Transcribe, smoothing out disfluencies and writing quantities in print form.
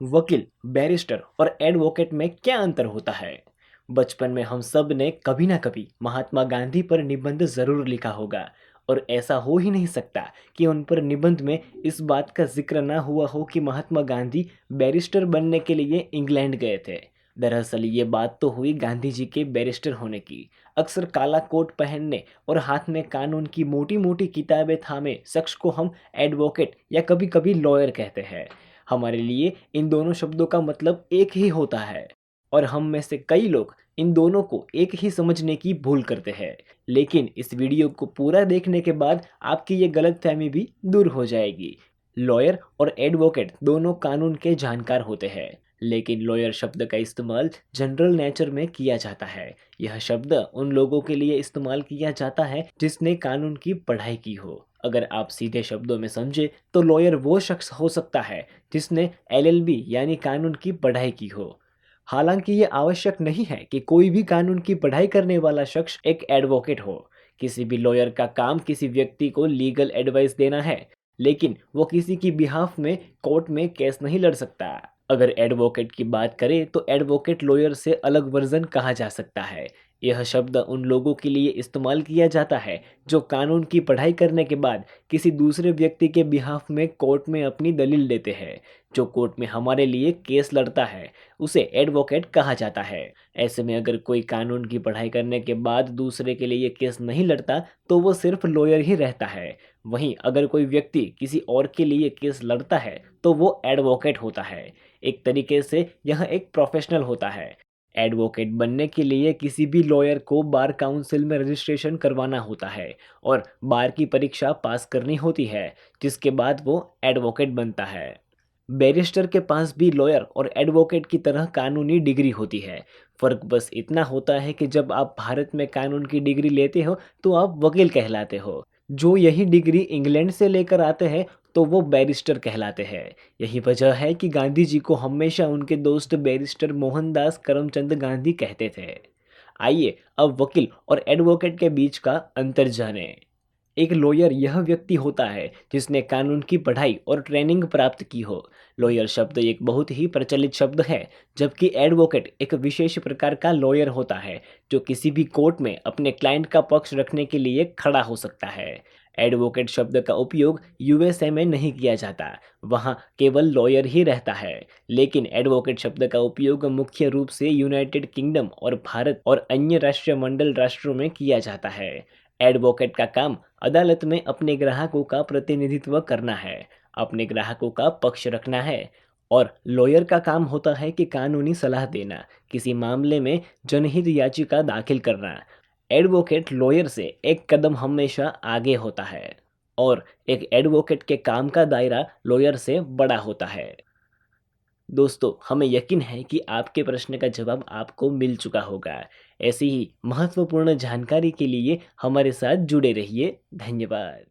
वकील, बैरिस्टर और एडवोकेट में क्या अंतर होता है? बचपन में हम सब ने कभी ना कभी महात्मा गांधी पर निबंध जरूर लिखा होगा और ऐसा हो ही नहीं सकता कि उन पर निबंध में इस बात का जिक्र ना हुआ हो कि महात्मा गांधी बैरिस्टर बनने के लिए इंग्लैंड गए थे। दरअसल ये बात तो हुई गांधी जी के बैरिस्टर होने की। अक्सर काला कोट पहनने और हाथ में कानून की मोटी मोटी किताबें थामे शख्स को हम एडवोकेट या कभी कभी लॉयर कहते हैं। हमारे लिए इन दोनों शब्दों का मतलब एक ही होता है और हम में से कई लोग इन दोनों को एक ही समझने की भूल करते हैं। लेकिन इस वीडियो को पूरा देखने के बाद आपकी ये गलतफहमी भी दूर हो जाएगी। लॉयर और एडवोकेट दोनों कानून के जानकार होते हैं, लेकिन लॉयर शब्द का इस्तेमाल जनरल नेचर में किया जाता है। यह शब्द उन लोगों के लिए इस्तेमाल किया जाता है जिसने कानून की पढ़ाई की हो। अगर आप सीधे शब्दों में समझे तो लॉयर वो शख्स हो सकता है जिसने एलएलबी यानी कानून की पढ़ाई की हो। हालांकि ये आवश्यक नहीं है कि कोई भी कानून की पढ़ाई करने वाला शख्स एक एडवोकेट हो। किसी भी लॉयर का काम किसी व्यक्ति को लीगल एडवाइस देना है, लेकिन वो किसी की बिहाफ में कोर्ट में केस नहीं लड़ सकता। अगर एडवोकेट की बात करें तो एडवोकेट लॉयर से अलग वर्जन कहा जा सकता है। यह शब्द उन लोगों के लिए इस्तेमाल किया जाता है जो कानून की पढ़ाई करने के बाद किसी दूसरे व्यक्ति के बिहाफ में कोर्ट में अपनी दलील देते हैं। जो कोर्ट में हमारे लिए केस लड़ता है उसे एडवोकेट कहा जाता है। ऐसे में अगर कोई कानून की पढ़ाई करने के बाद दूसरे के लिए केस नहीं लड़ता तो वो सिर्फ लॉयर ही रहता है। वहीं अगर कोई व्यक्ति किसी और के लिए केस लड़ता है तो वो एडवोकेट होता है। एक तरीके से यह एक प्रोफेशनल होता है। एडवोकेट बनने के लिए किसी भी लॉयर को बार काउंसिल में रजिस्ट्रेशन करवाना होता है और बार की परीक्षा पास करनी होती है, जिसके बाद वो एडवोकेट बनता है। बैरिस्टर के पास भी लॉयर और एडवोकेट की तरह कानूनी डिग्री होती है। फ़र्क बस इतना होता है कि जब आप भारत में कानून की डिग्री लेते हो तो आप वकील कहलाते हो। जो यही डिग्री इंग्लैंड से लेकर आते हैं तो वो बैरिस्टर कहलाते हैं। यही वजह है कि गांधी जी को हमेशा उनके दोस्त बैरिस्टर मोहनदास करमचंद गांधी कहते थे। आइए अब वकील और एडवोकेट के बीच का अंतर जानें। एक लॉयर यह व्यक्ति होता है जिसने कानून की पढ़ाई और ट्रेनिंग प्राप्त की हो। लॉयर शब्द एक बहुत ही प्रचलित शब्द है, जबकि एडवोकेट एक विशेष प्रकार का लॉयर होता है जो किसी भी कोर्ट में अपने क्लाइंट का पक्ष रखने के लिए खड़ा हो सकता है। एडवोकेट शब्द का उपयोग यूएसए में नहीं किया जाता, वहाँ केवल लॉयर ही रहता है। लेकिन एडवोकेट शब्द का उपयोग मुख्य रूप से यूनाइटेड किंगडम और भारत और अन्य राष्ट्रमंडल राष्ट्रों में किया जाता है। एडवोकेट का काम अदालत में अपने ग्राहकों का प्रतिनिधित्व करना है, अपने ग्राहकों का पक्ष रखना है। और लॉयर का काम होता है कि कानूनी सलाह देना, किसी मामले में जनहित याचिका दाखिल करना। एडवोकेट लॉयर से एक कदम हमेशा आगे होता है और एक एडवोकेट के काम का दायरा लॉयर से बड़ा होता है। दोस्तों, हमें यकीन है कि आपके प्रश्न का जवाब आपको मिल चुका होगा। ऐसी ही महत्वपूर्ण जानकारी के लिए हमारे साथ जुड़े रहिए। धन्यवाद।